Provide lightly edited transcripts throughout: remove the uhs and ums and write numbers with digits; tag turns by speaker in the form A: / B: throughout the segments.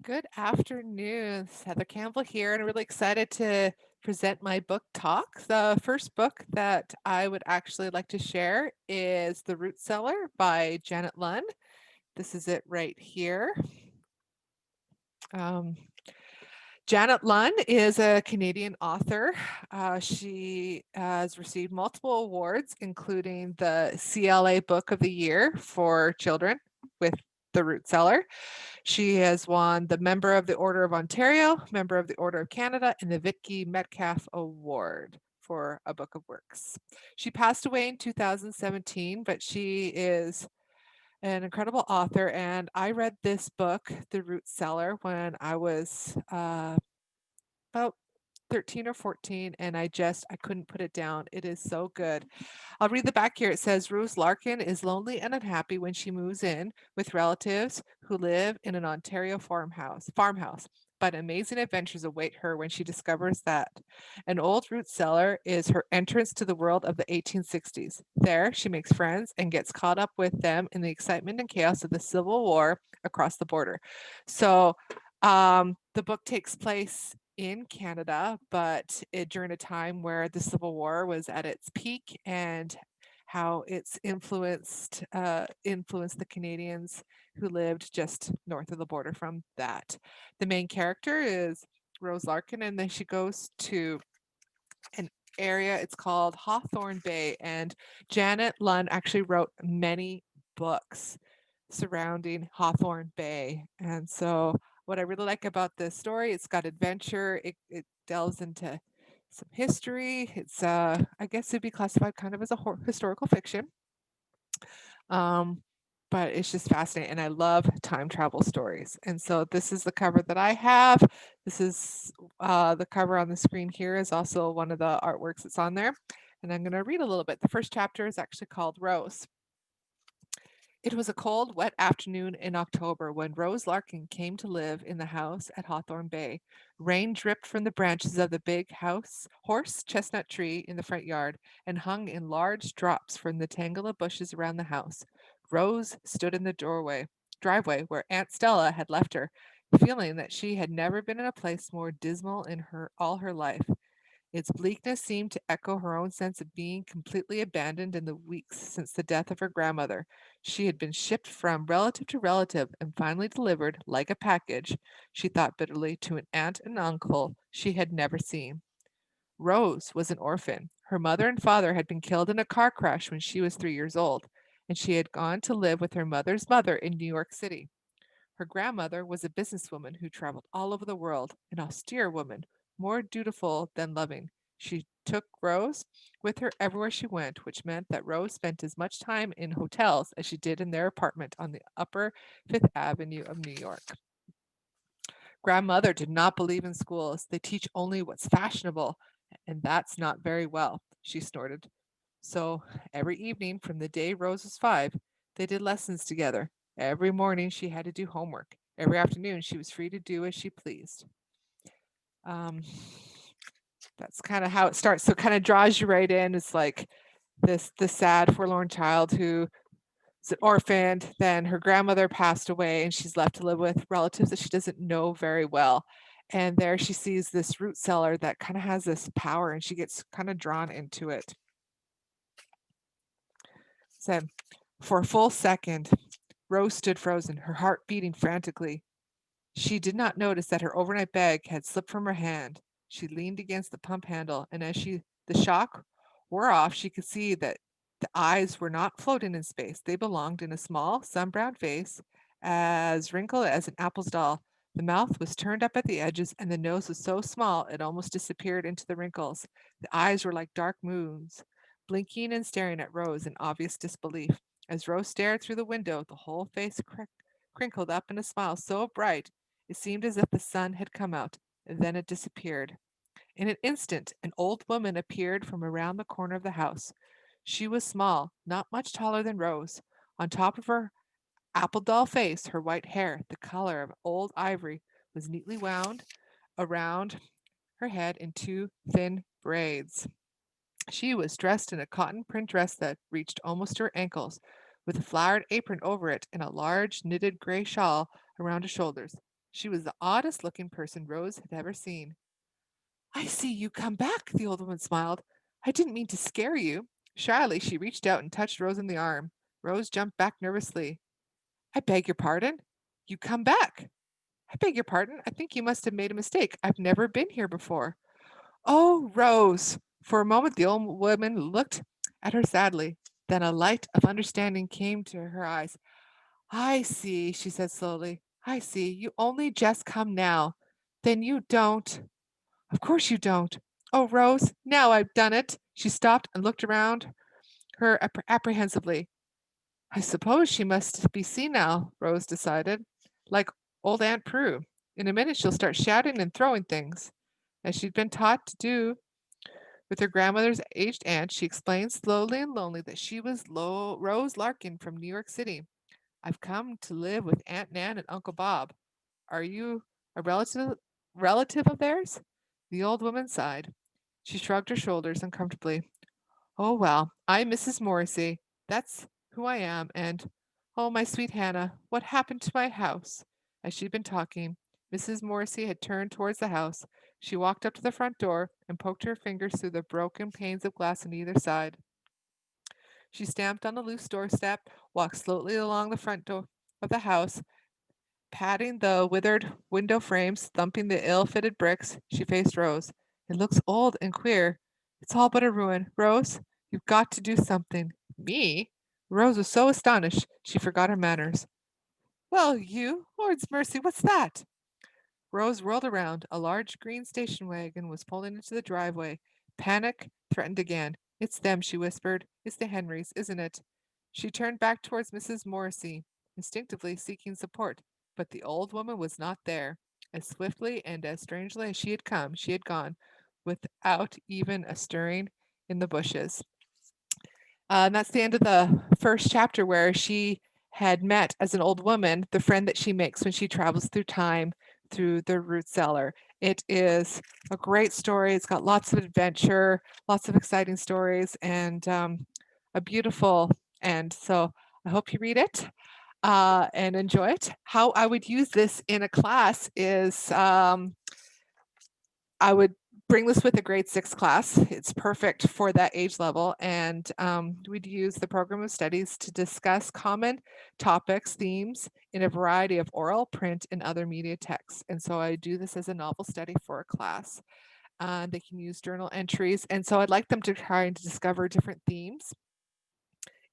A: Good afternoon. It's Heather Campbell here, and I'm really excited to present my book talk. The first book that I would actually like to share is The Root Cellar by Janet Lunn. This is it right here. Um, Janet Lunn is a Canadian author. She has received multiple awards, including the CLA Book of the Year for children with The Root Cellar. She has won the Member of the Order of Ontario, Member of the Order of Canada, and the Vicky Metcalf Award for a book of works. She passed away in 2017, but she is an incredible author. And I read this book, The Root Cellar, when I was about 13 or 14, and I couldn't put it down. It is so good. I'll read the back here. It says Rose Larkin is lonely and unhappy when she moves in with relatives who live in an Ontario farmhouse. But amazing adventures await her when she discovers that an old root cellar is her entrance to the world of the 1860s. There, she makes friends and gets caught up with them in the excitement and chaos of the Civil War across the border. So, the book takes place in Canada, but during a time where the Civil War was at its peak and how it's influenced the Canadians who lived just north of the border from that. The main character is Rose Larkin, and then she goes to an area. It's called Hawthorne Bay, and Janet Lunn actually wrote many books surrounding Hawthorne Bay. And so, what I really like about this story, it's got adventure. It delves into some history. It's I guess it'd be classified kind of as a historical fiction. Um, but it's just fascinating, and I love time travel stories. And so this is the cover that I have. This is the cover on the screen here is also one of the artworks that's on there. And I'm going to read a little bit. The first chapter is actually called Rose. It was a cold, wet afternoon in October when Rose Larkin came to live in the house at Hawthorne Bay. Rain dripped from the branches of the big horse chestnut tree in the front yard and hung in large drops from the tangle of bushes around the house. Rose stood in the driveway where Aunt Stella had left her, feeling that she had never been in a place more dismal in all her life. Its bleakness seemed to echo her own sense of being completely abandoned in the weeks since the death of her grandmother. She had been shipped from relative to relative and finally delivered, like a package, she thought bitterly, to an aunt and uncle she had never seen. Rose was an orphan. Her mother and father had been killed in a car crash when she was 3 years old, and she had gone to live with her mother's mother in New York City. Her grandmother was a businesswoman who traveled all over the world, an austere woman, more dutiful than loving. She took Rose with her everywhere she went, which meant that Rose spent as much time in hotels as she did in their apartment on the upper Fifth Avenue of New York. Grandmother did not believe in schools. They teach only what's fashionable, and that's not very well, she snorted. So every evening from the day Rose was 5, they did lessons together. Every morning she had to do homework. Every afternoon she was free to do as she pleased. Um, that's kind of how it starts. So it kind of draws you right in. It's like the sad forlorn child who is orphaned. Then her grandmother passed away, and she's left to live with relatives that she doesn't know very well. And there she sees this root cellar that kind of has this power, and she gets kind of drawn into it. So for a full second, Rose stood frozen, her heart beating frantically. She did not notice that her overnight bag had slipped from her hand. She leaned against the pump handle, and as the shock wore off, she could see that the eyes were not floating in space. They belonged in a small, sun-browned face, as wrinkled as an apple's doll. The mouth was turned up at the edges, and the nose was so small it almost disappeared into the wrinkles. The eyes were like dark moons, blinking and staring at Rose in obvious disbelief. As Rose stared through the window, the whole face crinkled up in a smile so bright it seemed as if the sun had come out, and then it disappeared. In an instant, an old woman appeared from around the corner of the house. She was small, not much taller than Rose. On top of her apple doll face, her white hair, the color of old ivory, was neatly wound around her head in two thin braids. She was dressed in a cotton print dress that reached almost to her ankles, with a flowered apron over it and a large knitted gray shawl around her shoulders. She was the oddest looking person Rose had ever seen. I see you come back, the old woman smiled. I didn't mean to scare you. Shyly, she reached out and touched Rose on the arm. Rose jumped back nervously. I beg your pardon? You come back. I beg your pardon. I think you must have made a mistake. I've never been here before. Oh, Rose! For a moment, the old woman looked at her sadly. Then a light of understanding came to her eyes. I see, she said slowly. I see. You only just come now. Then you don't. Of course you don't. Oh, Rose, now I've done it. She stopped and looked around her apprehensively. I suppose she must be senile, Rose decided, like old Aunt Prue. In a minute she'll start shouting and throwing things. As she'd been taught to do with her grandmother's aged aunt, she explained slowly and lonely that she was Rose Larkin from New York City. I've come to live with Aunt Nan and Uncle Bob. Are you a relative of theirs? The old woman sighed. She shrugged her shoulders uncomfortably. Oh, well, I'm Mrs. Morrissey. That's who I am. And, oh, my sweet Hannah, what happened to my house? As she'd been talking, Mrs. Morrissey had turned towards the house. She walked up to the front door and poked her fingers through the broken panes of glass on either side. She stamped on the loose doorstep, walked slowly along the front door of the house, patting the withered window frames, thumping the ill-fitted bricks. She faced Rose. It looks old and queer. It's all but a ruin. Rose, you've got to do something. Me? Rose was so astonished she forgot her manners. Well, you, Lord's mercy, what's that? Rose whirled around. A large green station wagon was pulling into the driveway. Panic threatened again. It's them, she whispered. It's the Henrys, isn't it? She turned back towards Mrs. Morrissey, instinctively seeking support, but the old woman was not there. As swiftly and as strangely as she had come, she had gone, without even a stirring in the bushes. And that's the end of the first chapter where she had met as an old woman the friend that she makes when she travels through time through the root cellar. It is a great story. It's got lots of adventure, lots of exciting stories, and a beautiful end. So I hope you read it and enjoy it. How I would use this in a class is I would bring this with a grade 6 class. It's perfect for that age level. And we'd use the program of studies to discuss common topics, themes in a variety of oral, print, and other media texts. And so I do this as a novel study for a class. They can use journal entries. And so I'd like them to try and discover different themes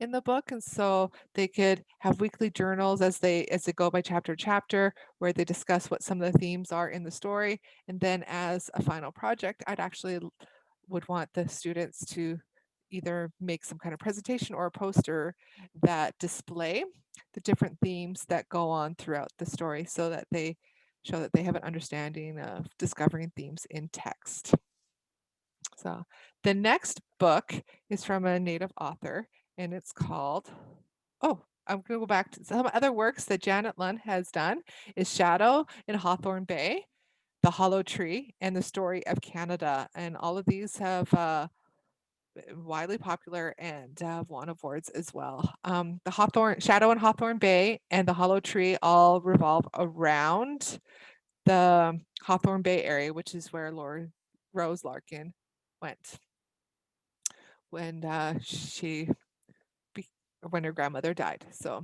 A: in the book, and so they could have weekly journals as they go by chapter to chapter, where they discuss what some of the themes are in the story. And then as a final project, I'd actually would want the students to either make some kind of presentation or a poster that display the different themes that go on throughout the story, so that they show that they have an understanding of discovering themes in text. So the next book is from a native author, and it's called, oh, I'm going to go back to some other works that Janet Lund has done is Shadow in Hawthorne Bay, The Hollow Tree, and The Story of Canada. And all of these have widely popular and won awards as well. The Hawthorne Shadow in Hawthorne Bay and The Hollow Tree all revolve around the Hawthorne Bay area, which is where Rose Larkin went when she when her grandmother died. So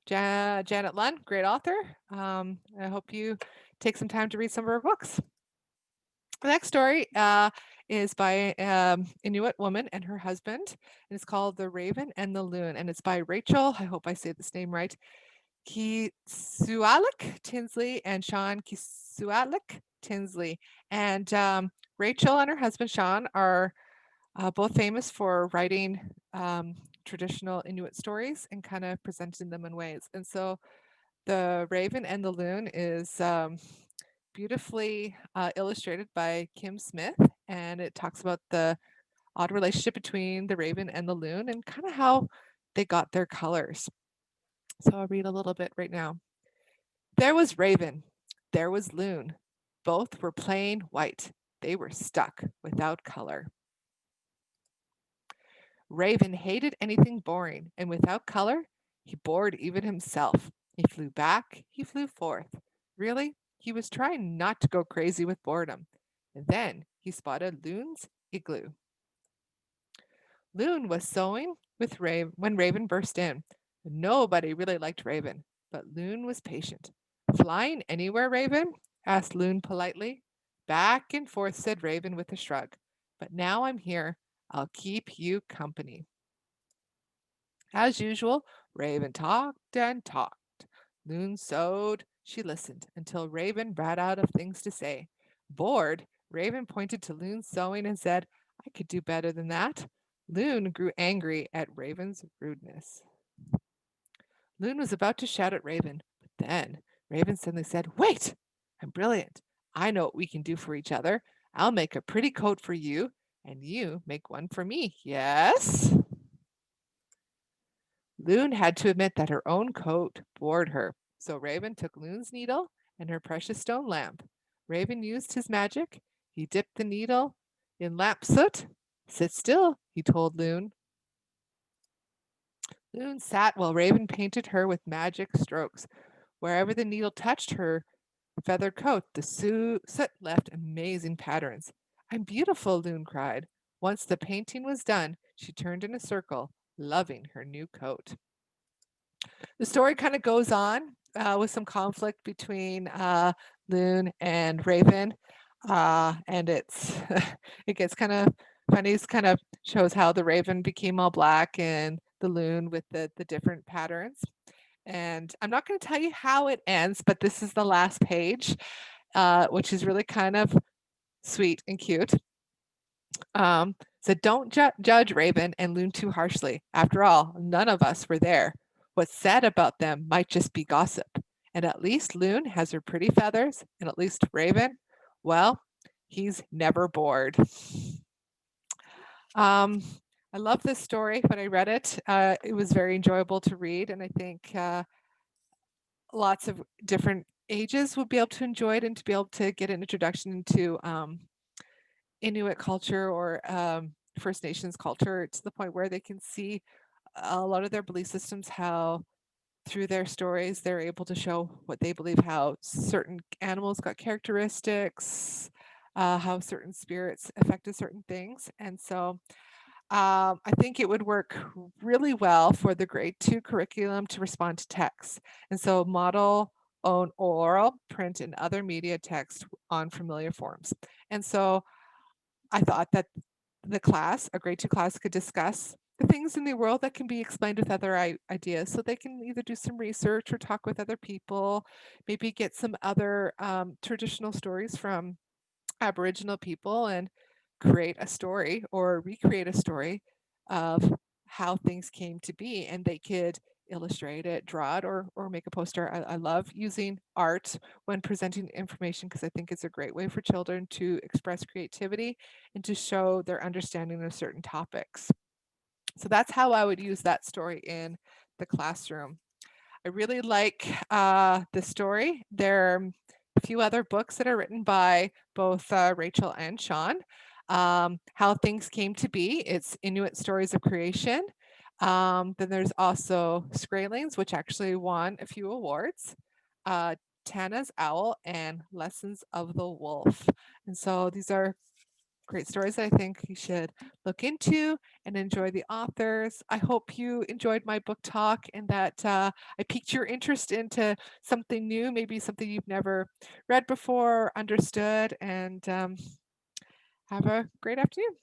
A: Janet Lund, great author. I hope you take some time to read some of her books. The next story is by Inuit woman and her husband, and it's called The Raven and the Loon, and it's by Rachel, I hope I say this name right, Kisualik Tinsley and Sean Kisualik Tinsley. And Rachel and her husband Sean are both famous for writing traditional Inuit stories and kind of presenting them in ways. And so The Raven and the Loon is beautifully illustrated by Kim Smith, and it talks about the odd relationship between the raven and the loon and kind of how they got their colors. So I'll read a little bit right now. There was Raven, there was Loon. Both were plain white. They were stuck without color. Raven hated anything boring, and without color, he bored even himself. He flew back, he flew forth. Really, he was trying not to go crazy with boredom. And then he spotted Loon's igloo. Loon was sewing with Raven when Raven burst in. Nobody really liked Raven, but Loon was patient. Flying anywhere, Raven? Asked Loon politely. Back and forth, said Raven with a shrug. But now I'm here. I'll keep you company. As usual, Raven talked and talked. Loon sewed. She listened until Raven ran out of things to say. Bored, Raven pointed to Loon's sewing and said, I could do better than that. Loon grew angry at Raven's rudeness. Loon was about to shout at Raven, but then Raven suddenly said, Wait! I'm brilliant. I know what we can do for each other. I'll make a pretty coat for you, and you make one for me. Yes? Loon had to admit that her own coat bored her, so Raven took Loon's needle and her precious stone lamp. Raven used his magic. He dipped the needle in lamp soot. Sit still, he told Loon. Loon sat while Raven painted her with magic strokes. Wherever the needle touched her feathered coat, the soot left amazing patterns. I'm beautiful, Loon cried. Once the painting was done, she turned in a circle, loving her new coat. The story kind of goes on with some conflict between Loon and Raven, and it's it gets kind of funny. It kind of shows how the Raven became all black and the Loon with the different patterns. And I'm not going to tell you how it ends, but this is the last page, which is really kind of sweet and cute. So don't judge Raven and Loon too harshly. After all, none of us were there. What's said about them might just be gossip. And at least Loon has her pretty feathers, and at least Raven, well, he's never bored. Um, I love this story. When I read it, it was very enjoyable to read, and I think lots of different ages would be able to enjoy it and to be able to get an introduction into Inuit culture or First Nations culture to the point where they can see a lot of their belief systems, how through their stories they're able to show what they believe, how certain animals got characteristics, how certain spirits affected certain things. And so I think it would work really well for the grade 2 curriculum to respond to text. And so model own oral, print, and other media text on familiar forms. And so I thought that the class, a grade 2 class, could discuss the things in the world that can be explained with other ideas. So they can either do some research or talk with other people, maybe get some other traditional stories from Aboriginal people and create a story or recreate a story of how things came to be, and they could illustrate it, draw it, or make a poster. I love using art when presenting information because I think it's a great way for children to express creativity and to show their understanding of certain topics. So that's how I would use that story in the classroom. I really like the story. There are a few other books that are written by both Rachel and Sean. How Things Came to Be, it's Inuit Stories of Creation. Then there's also Scralings, which actually won a few awards. Tana's Owl and Lessons of the Wolf. And so these are great stories that I think you should look into and enjoy the authors. I hope you enjoyed my book talk and that I piqued your interest into something new, maybe something you've never read before or understood. And have a great afternoon.